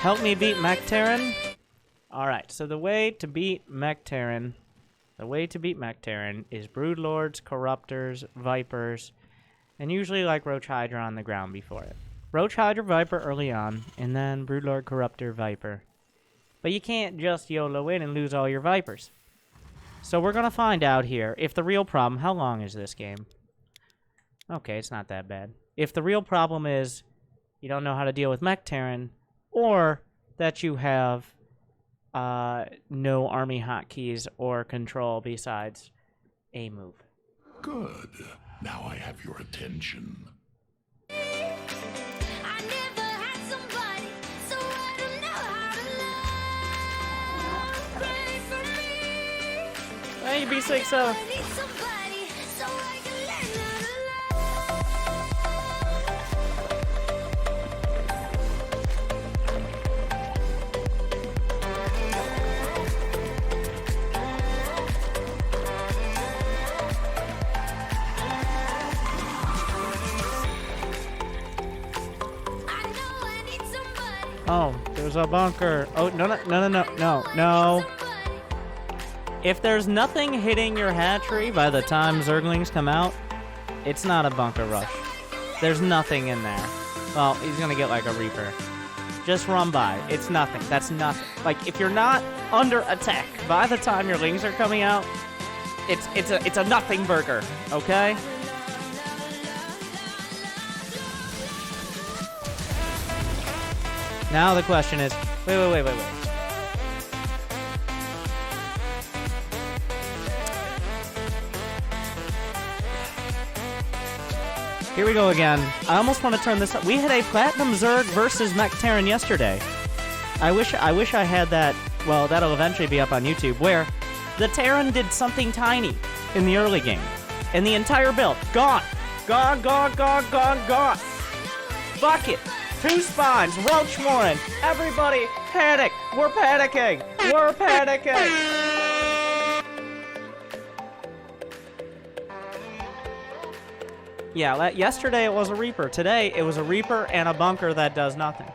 Help me beat Mech Terran? Alright, so the way to beat Mech Terran... is Broodlords, Corruptors, Vipers, and usually like Roach Hydra on the ground before it. Roach Hydra, Viper early on, and then Broodlord, Corruptor, Viper. But you can't just YOLO in and lose all your Vipers. So we're gonna find out here if the real problem... How long is this game? Okay, it's not that bad. If the real problem is you don't know how to deal with Mech Terran, or that you have no army hotkeys or control besides a move. Good. Now I have your attention. I never had somebody, so I don't know how to love. Pray for me. Hey, B6, I need somebody, so I can learn how to Oh, there's a bunker. Oh, no. If there's nothing hitting your hatchery by the time Zerglings come out, it's not a bunker rush. There's nothing in there. Well, he's gonna get like a Reaper. Just run by. It's nothing. That's nothing. Like, if you're not under attack by the time your lings are coming out, it's a nothing burger, okay? Now the question is, wait. Here we go again. I almost want to turn this up. We had a Platinum Zerg versus Mech Terran yesterday. I wish I had that. Well, that'll eventually be up on YouTube, where the Terran did something tiny in the early game. And the entire build, gone. Gone. Fuck it. 2 spawns, Roach Warren. Everybody, panic. We're panicking. Yeah, yesterday it was a Reaper. Today it was a Reaper and a bunker that does nothing.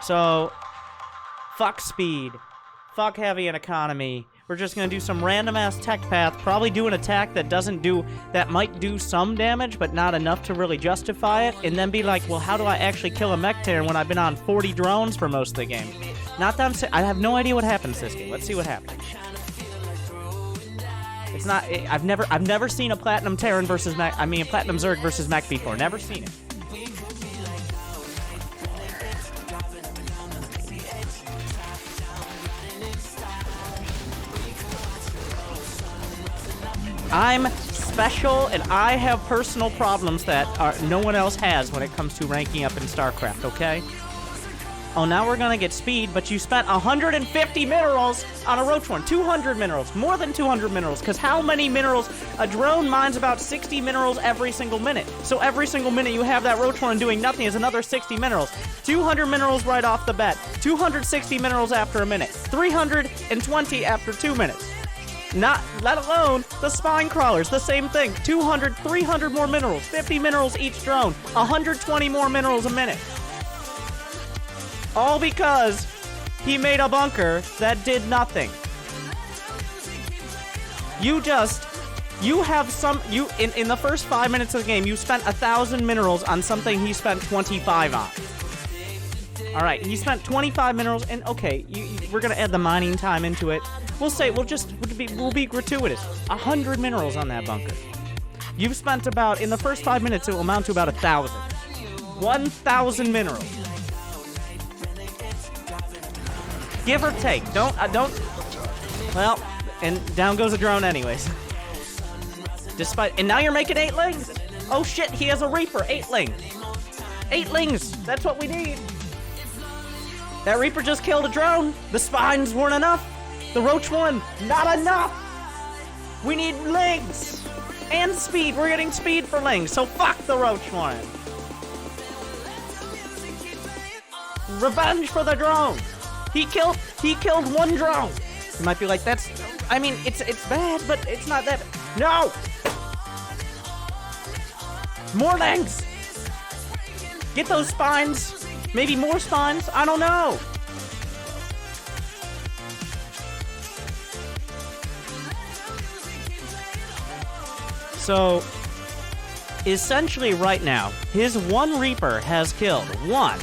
So, fuck speed. Fuck heavy and economy. We're just gonna do some random-ass tech path, probably do an attack that might do some damage, but not enough to really justify it, and then be like, well, how do I actually kill a Mech Terran when I've been on 40 drones for most of the game? Not that I have no idea what happens this game. Let's see what happens. It's not, I've never seen a Platinum Terran versus Mech, a Platinum Zerg versus Mech before. Never seen it. I'm special, and I have personal problems that no one else has when it comes to ranking up in StarCraft, okay? Oh, now we're gonna get speed, but you spent 150 minerals on a Roach one. 200 minerals. More than 200 minerals, because how many minerals? A drone mines about 60 minerals every single minute. So every single minute you have that Roach one doing nothing is another 60 minerals. 200 minerals right off the bat. 260 minerals after a minute. 320 after 2 minutes. Not, let alone the spine crawlers, the same thing. 200, 300 more minerals, 50 minerals each drone, 120 more minerals a minute. All because he made a bunker that did nothing. In the first 5 minutes of the game, you spent 1,000 minerals on something he spent 25 on. Alright, he spent 25 minerals, and okay, we're gonna add the mining time into it. We'll say, we'll be gratuitous. 100 minerals on that bunker. You've spent about, in the first 5 minutes, it will amount to about 1,000. 1,000 minerals. Give or take. Well, and down goes a drone anyways. And now you're making 8 lings. Oh shit, he has a Reaper, 8 lings. 8 lings, that's what we need. That Reaper just killed a drone. The spines weren't enough. The Roach one, not enough. We need lings and speed. We're getting speed for lings, so fuck the Roach one. Revenge for the drone. He killed 1 drone. You might be like, it's bad, but it's not that. No. More lings. Get those spines. Maybe more spawns? I don't know. So, essentially right now, his one Reaper has killed 1,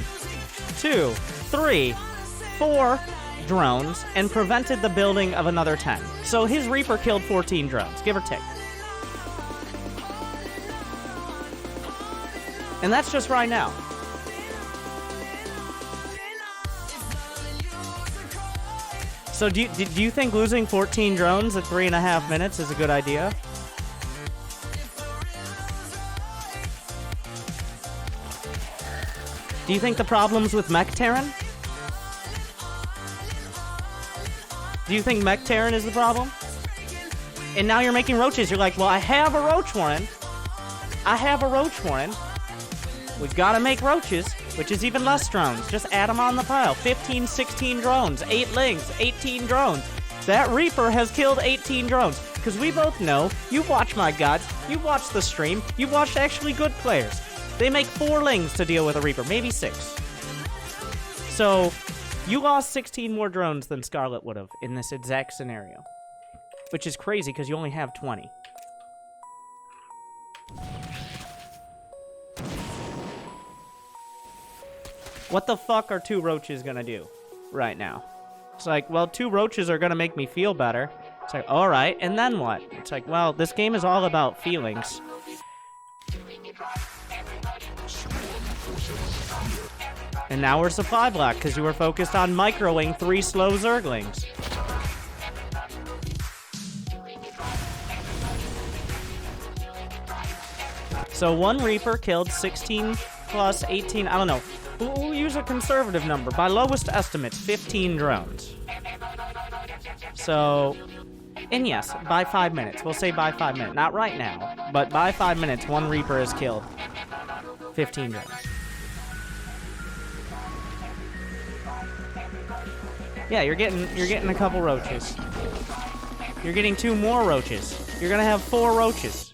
2, 3, 4 drones and prevented the building of another 10. So his Reaper killed 14 drones, give or take. And that's just right now. So do you think losing 14 drones at 3.5 minutes is a good idea? Do you think the problem's with Mech Terran? Do you think Mech Terran is the problem? And now you're making roaches. You're like, well, I have a roach warren. I have a roach warren. We've got to make roaches, which is even less drones. Just add them on the pile. 15, 16 drones, 8 lings, 18 drones. That Reaper has killed 18 drones. Because we both know, you've watched my gods, you've watched the stream, you've watched actually good players. They make 4 lings to deal with a Reaper, maybe 6. So, you lost 16 more drones than Scarlet would have in this exact scenario. Which is crazy, because you only have 20. What the fuck are 2 roaches gonna do right now? It's like, well, 2 roaches are gonna make me feel better. It's like, alright, and then what? It's like, well, this game is all about feelings. And now we're supply block, because you were focused on microing 3 slow Zerglings. So 1 Reaper killed 16 plus 18, I don't know. We'll use a conservative number. By lowest estimates, 15 drones. So, and yes, by 5 minutes. We'll say by 5 minutes. Not right now, but by 5 minutes, 1 Reaper has killed 15 drones. Yeah, you're getting a couple roaches. You're getting 2 more roaches. You're gonna have 4 roaches.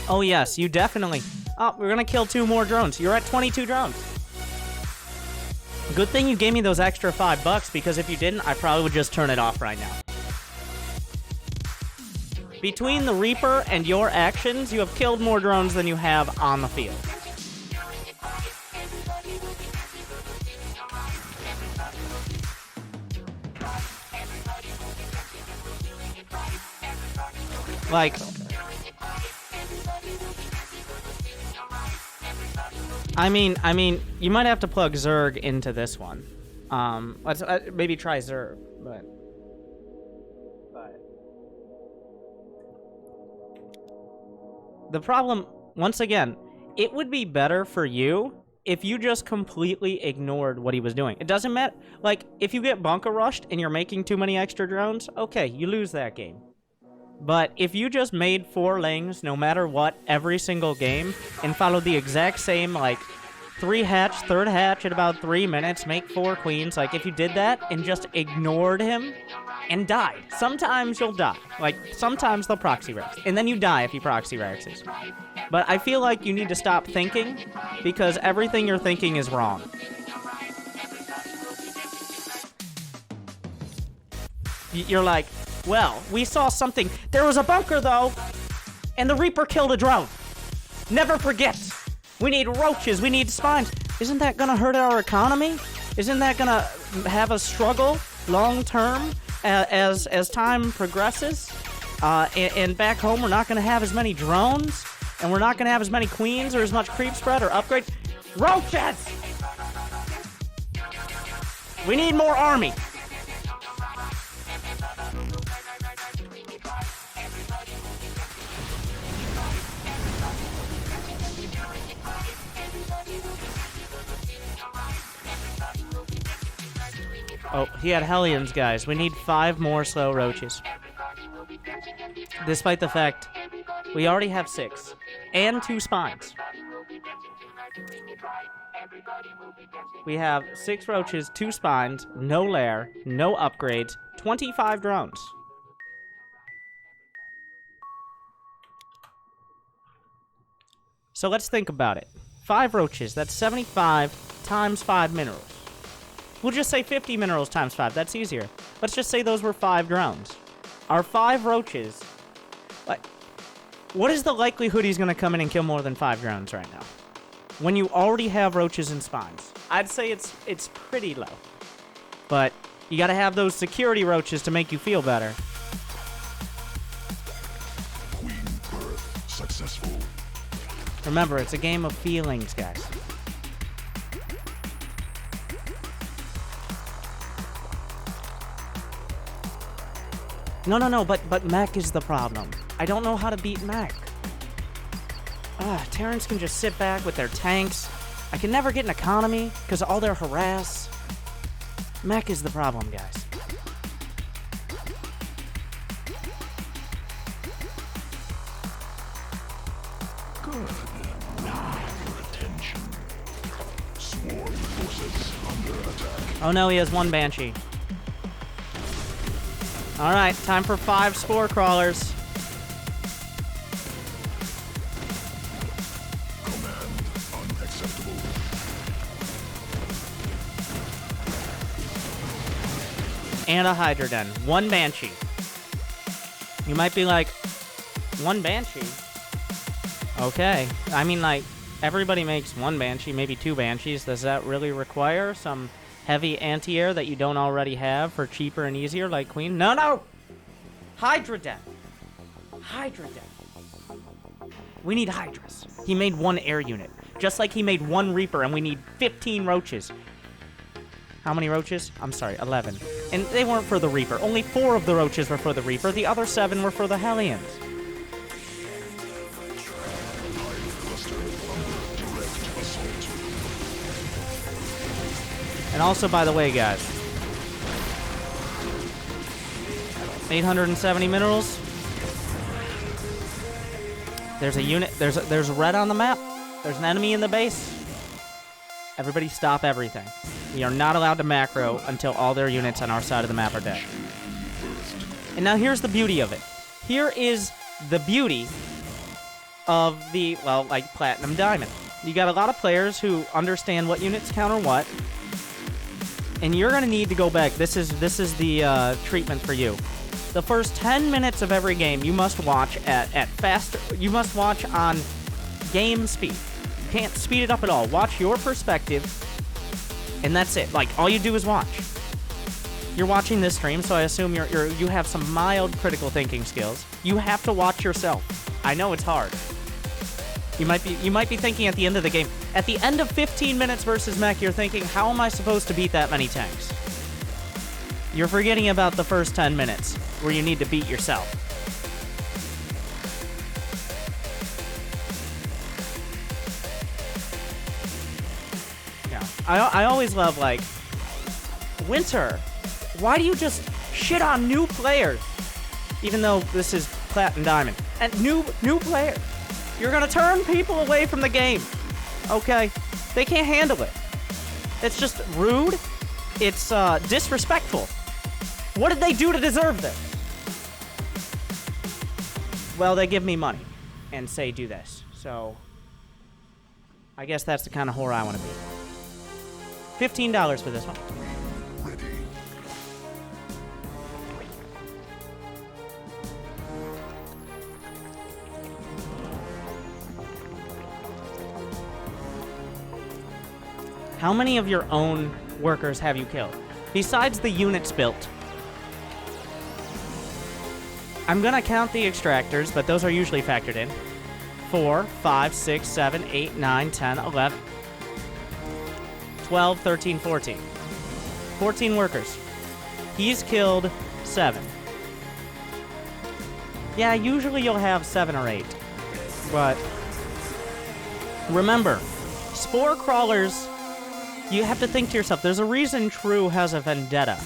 Oh yes, you definitely... Oh, we're gonna kill 2 more drones. You're at 22 drones. Good thing you gave me those extra $5, because if you didn't, I probably would just turn it off right now. Between the Reaper and your actions, you have killed more drones than you have on the field. Like... I mean, you might have to plug Zerg into this one. Let's maybe try Zerg, but... The problem, once again, it would be better for you if you just completely ignored what he was doing. It doesn't matter. Like, if you get bunker rushed and you're making too many extra drones, okay, you lose that game. But if you just made 4 lings, no matter what, every single game, and followed the exact same, like, 3 hatch, 3rd hatch at about 3 minutes, make 4 queens, like, if you did that and just ignored him and died. Sometimes you'll die. Like, sometimes they'll proxy rex. And then you die if he proxy rexes. But I feel like you need to stop thinking, because everything you're thinking is wrong. You're like, well, we saw something. There was a bunker, though, and the Reaper killed a drone. Never forget. We need roaches. We need spines. Isn't that gonna hurt our economy? Isn't that gonna have us struggle long-term as time progresses? And back home, we're not gonna have as many drones, and we're not gonna have as many queens or as much creep spread or upgrade. Roaches! We need more army. Oh, he had Hellions, guys. We need 5 more slow roaches. Despite the fact we already have 6. And 2 spines. We have 6 roaches, 2 spines, no lair, no upgrades, 25 drones. So let's think about it. 5 roaches, that's 75 times 5 minerals. We'll just say 50 minerals times 5, that's easier. Let's just say those were 5 drones. Our 5 roaches... What is the likelihood he's gonna come in and kill more than 5 drones right now? When you already have roaches and spines. I'd say it's pretty low. But you gotta have those security roaches to make you feel better. Queen birth successful. Remember, it's a game of feelings, guys. No, but Mech is the problem. I don't know how to beat Mech. Terrans can just sit back with their tanks. I can never get an economy, because all their harass. Mech is the problem, guys. Good. Now your attention. Swarm forces under attack. Oh no, he has 1 Banshee. Alright, time for 5 spore crawlers. Command unacceptable. And a Hydra Den. 1 Banshee. You might be like, 1 Banshee? Okay. I mean, like, everybody makes 1 Banshee, maybe 2 Banshees. Does that really require some heavy anti-air that you don't already have for cheaper and easier, like Queen? No! Hydra Den. Hydra Den. We need Hydras. He made 1 air unit. Just like he made 1 Reaper, and we need 15 roaches. How many roaches? I'm sorry, 11. And they weren't for the Reaper. Only 4 of the roaches were for the Reaper. The other 7 were for the Hellions. And also, by the way, guys, 870 minerals. There's a unit. There's red on the map. There's an enemy in the base. Everybody stop everything. We are not allowed to macro until all their units on our side of the map are dead. And now here's the beauty of it. Here is the beauty of the, well, like Platinum Diamond. You got a lot of players who understand what units counter what. And you're gonna need to go back. This is the treatment for you. The first 10 minutes of every game you must watch at faster. You must watch on game speed. You can't speed it up at all. Watch your perspective, and that's it. Like, all you do is watch. You're watching this stream, so I assume you have some mild critical thinking skills. You have to watch yourself. I know it's hard. You might be thinking at the end of the game. At the end of 15 minutes versus Mech, you're thinking, how am I supposed to beat that many tanks? You're forgetting about the first 10 minutes, where you need to beat yourself. Yeah. I always love, like, Winter, why do you just shit on new players? Even though this is Plat and Diamond. And new players. You're gonna turn people away from the game. Okay? They can't handle it. It's just rude. It's disrespectful. What did they do to deserve this? Well, they give me money and say do this. So I guess that's the kind of whore I want to be. $15 for this one. Ready. How many of your own workers have you killed? Besides the units built. I'm gonna count the extractors, but those are usually factored in. 4, 5, 6, 7, 8, 9, 10, 11, 12, 13, 14. 14 workers. He's killed 7. Yeah, usually you'll have 7 or 8. But remember, spore crawlers, you have to think to yourself, there's a reason True has a vendetta.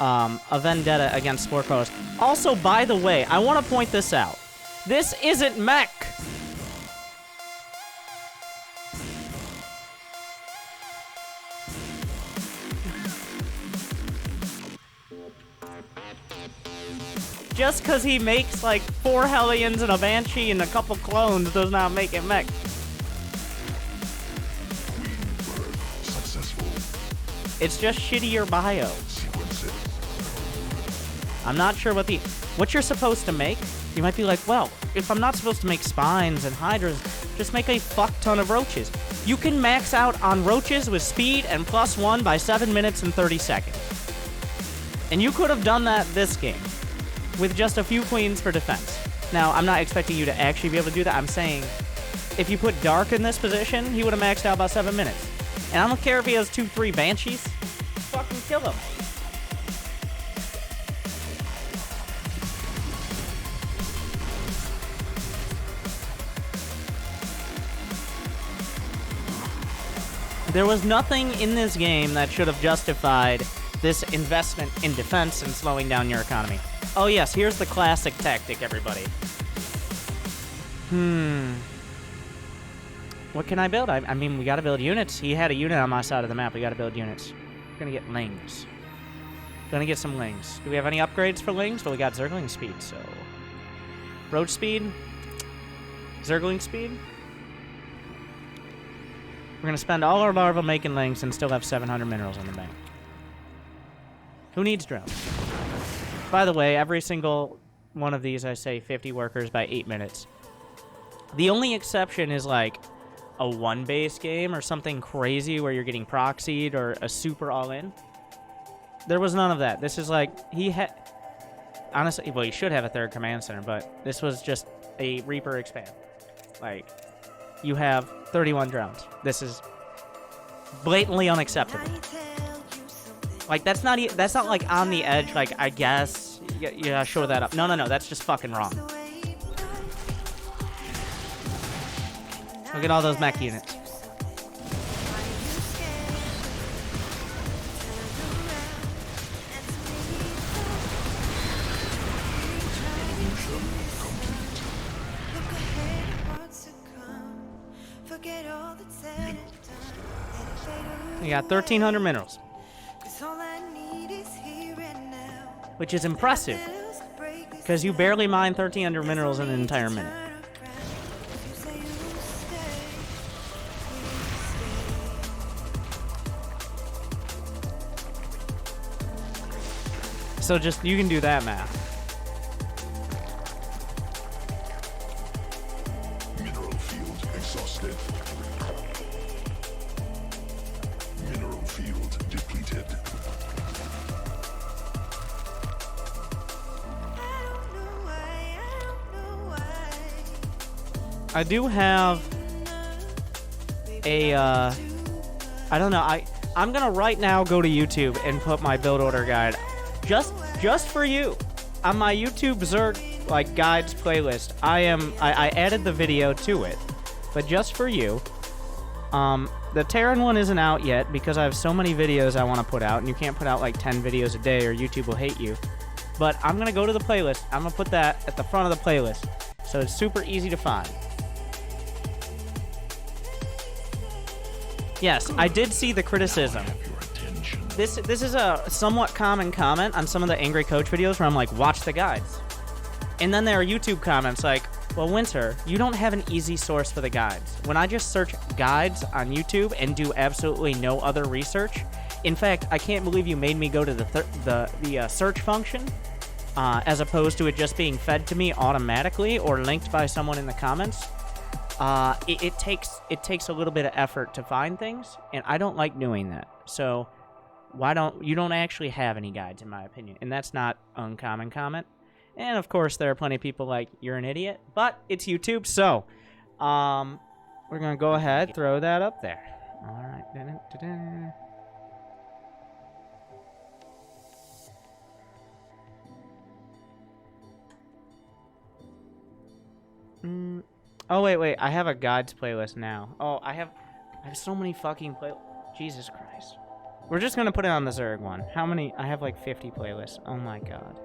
A vendetta against spore crawlers. Also, by the way, I want to point this out. This isn't Mech. just because he makes like 4 Hellions and a Banshee and a couple clones does not make it mech. Successful. It's just shittier bio. Sequence it. I'm not sure what you're supposed to make. You might be like, well, if I'm not supposed to make spines and hydras, just make a fuck ton of roaches. You can max out on roaches with speed and +1 by 7 minutes and 30 seconds. And you could have done that this game with just a few queens for defense. Now, I'm not expecting you to actually be able to do that. I'm saying if you put Dark in this position, he would have maxed out about 7 minutes. And I don't care if he has 2-3 Banshees. Fucking kill him. There was nothing in this game that should have justified this investment in defense and slowing down your economy. Oh yes, here's the classic tactic, everybody. What can I build? I mean, we gotta build units. He had a unit on my side of the map. We gotta build units. We're gonna get lings. Gonna get some lings. Do we have any upgrades for lings? Well, we got Zergling speed, so... Roach speed? Zergling speed? We're gonna spend all our larva making lings and still have 700 minerals in the bank. Who needs drones? By the way, every single one of these I say 50 workers by 8 minutes. The only exception is like a 1-base game or something crazy where you're getting proxied or a super all-in. There was none of that. This is like, he had... Honestly, well, he should have a 3rd command center, but this was just a Reaper expand. Like, you have 31 drones. This is blatantly unacceptable. Like, that's not like on the edge, like, I guess, yeah, shore that up. No, that's just fucking wrong. Look at all those mech units. We got 1,300 minerals. Which is impressive, because you barely mine 1,300 minerals in an entire minute. So just, you can do that math. Mineral field exhausted. Mineral field depleted. I do have a, I don't know, I'm gonna right now go to YouTube and put my build order guide, just for you, on my YouTube Zerg, like, guides playlist. I added the video to it, but just for you. The Terran one isn't out yet because I have so many videos I want to put out, and you can't put out like 10 videos a day or YouTube will hate you. But I'm gonna go to the playlist, I'm gonna put that at the front of the playlist, so it's super easy to find. Yes, I did see the criticism. This is a somewhat common comment on some of the Angry Coach videos where I'm like, watch the guides. And then there are YouTube comments like, well, Winter, you don't have an easy source for the guides. When I just search guides on YouTube and do absolutely no other research, in fact, I can't believe you made me go to the search function as opposed to it just being fed to me automatically or linked by someone in the comments. It takes a little bit of effort to find things, and I don't like doing that. So you don't actually have any guides, in my opinion, and that's not uncommon comment. And of course, there are plenty of people like, you're an idiot, but it's YouTube, so we're gonna go ahead, throw that up there. All right. Oh, wait. I have a guides playlist now. Oh, I have so many fucking Jesus Christ. We're just gonna put it on the Zerg one. How many? I have like 50 playlists. Oh my god.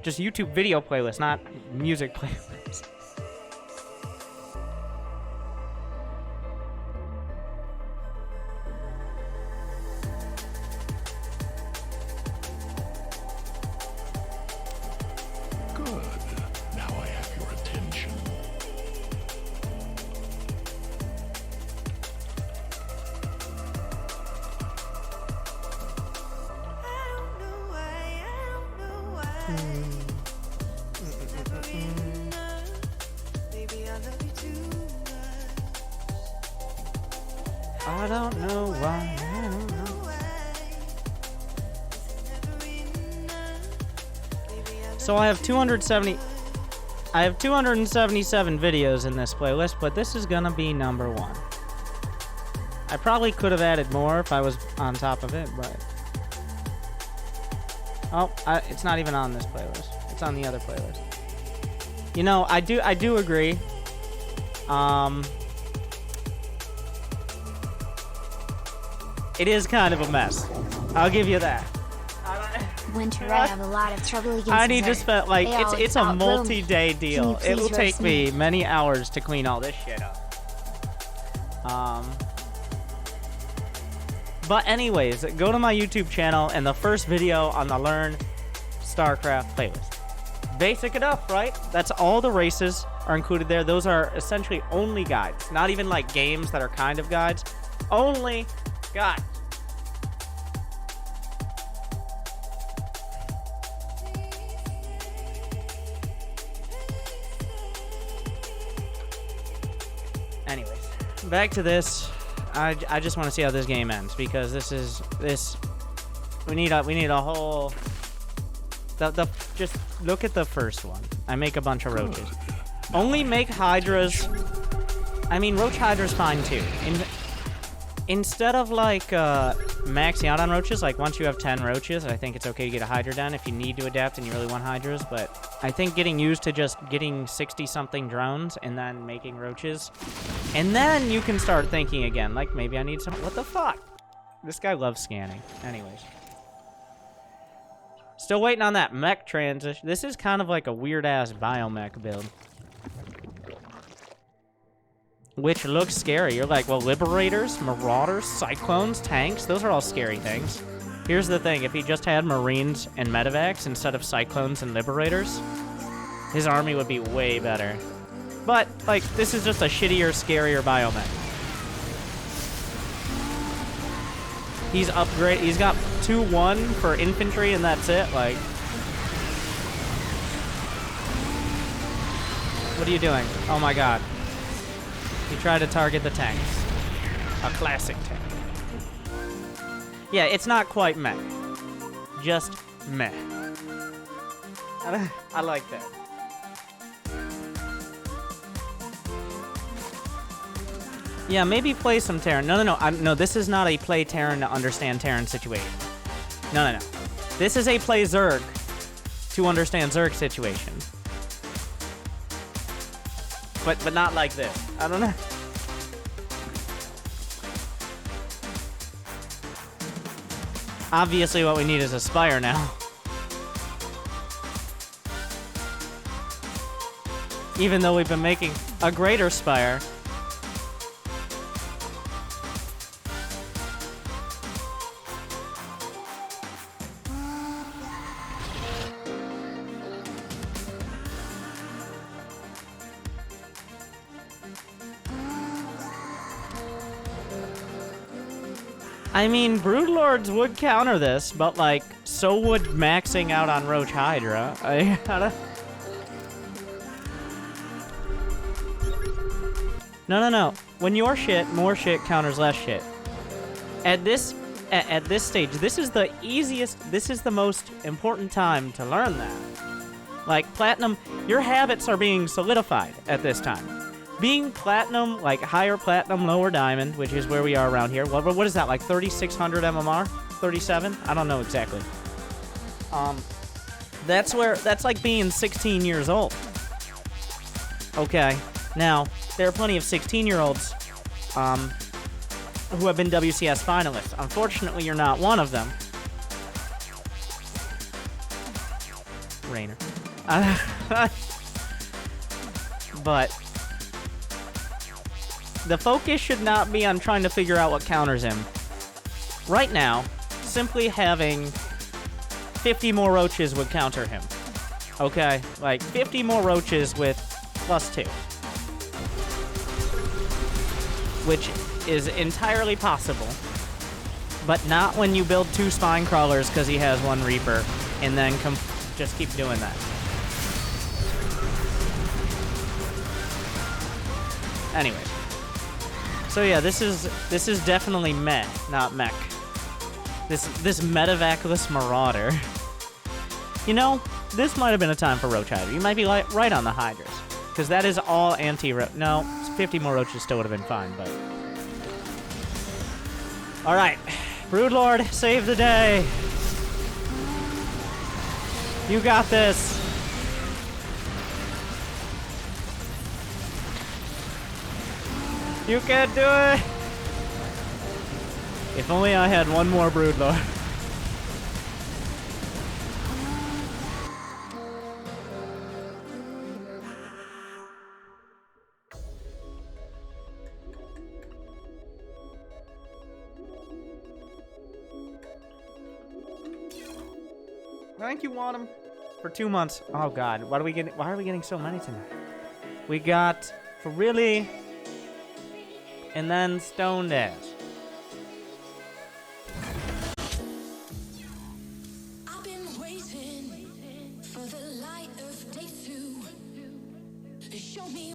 Just YouTube video playlists, not music playlists. I don't know why. I don't know. So I have 277 videos in this playlist, but this is gonna be number 1. I probably could have added more if I was on top of it, but it's not even on this playlist. It's on the other playlist. You know, I do agree. It is kind of a mess. I'll give you that. Winter, I have a lot of trouble against I need to Zerg. spend, like, They it's a always outgrow me. multi-day Can deal. you It will please take roast me me? many hours to clean all this shit up. But anyways, go to my YouTube channel and the first video on the Learn StarCraft playlist. Basic enough, right? That's all the races are included there. Those are essentially only guides. Not even like games that are kind of guides. Only guides. Anyways, back to this. I just want to see how this game ends because we need a whole just look at the first one. I make a bunch of roaches. Only make hydras. I mean, roach hydra's fine too. Instead of like maxing out on roaches, like once you have 10 roaches, I think it's okay to get a hydra down if you need to adapt and you really want hydras. But I think getting used to just getting 60-something drones and then making roaches, and then you can start thinking again, like maybe I need some. What the fuck? This guy loves scanning. Anyways. Still waiting on that mech transition. This is kind of like a weird-ass biomech build. Which looks scary. You're like, well, liberators, marauders, cyclones, tanks, those are all scary things. Here's the thing, if he just had marines and medevacs instead of cyclones and liberators, his army would be way better. But, like, this is just a shittier, scarier biomech. He's upgraded. He's got 2-1 for infantry, and that's it. Like, what are you doing? Oh my god. He tried to target the tanks. A classic tank. Yeah, it's not quite meh. Just meh. I like that. Yeah, maybe play some Terran. No, no, this is not a play Terran to understand Terran situation. No. This is a play Zerg to understand Zerg situation. But not like this. I don't know. Obviously, what we need is a Spire now. Even though we've been making a greater Spire. I mean, Broodlords would counter this, but, like, so would maxing out on Roach Hydra. I gotta... No. When you're shit, more shit counters less shit. At this stage, this is the easiest, this is the most important time to learn that. Like, Platinum, your habits are being solidified at this time. Being Platinum, like higher Platinum, lower Diamond, which is where we are around here. What is that, like 3,600 MMR? 37? I don't know exactly. That's like being 16 years old. Okay, now, there are plenty of 16-year-olds who have been WCS finalists. Unfortunately, you're not one of them. Rainer. But the focus should not be on trying to figure out what counters him. Right now, simply having 50 more roaches would counter him. Okay? Like, 50 more roaches with +2. Which is entirely possible. But not when you build 2 spine crawlers because he has 1 Reaper, and then just keep doing that. Anyway. So yeah, this is definitely meh, not mech. This medevacless marauder. You know, this might have been a time for roach hydra. You might be right on the hydras, because that is all anti-roach. No, 50 more roaches still would have been fine, but all right, Broodlord, save the day. You got this. You can do it! If only I had one more Broodlord. Thank you, Autumn, for 2 months. Oh God, why are we getting so many tonight? We got for really, and then Stone Dash.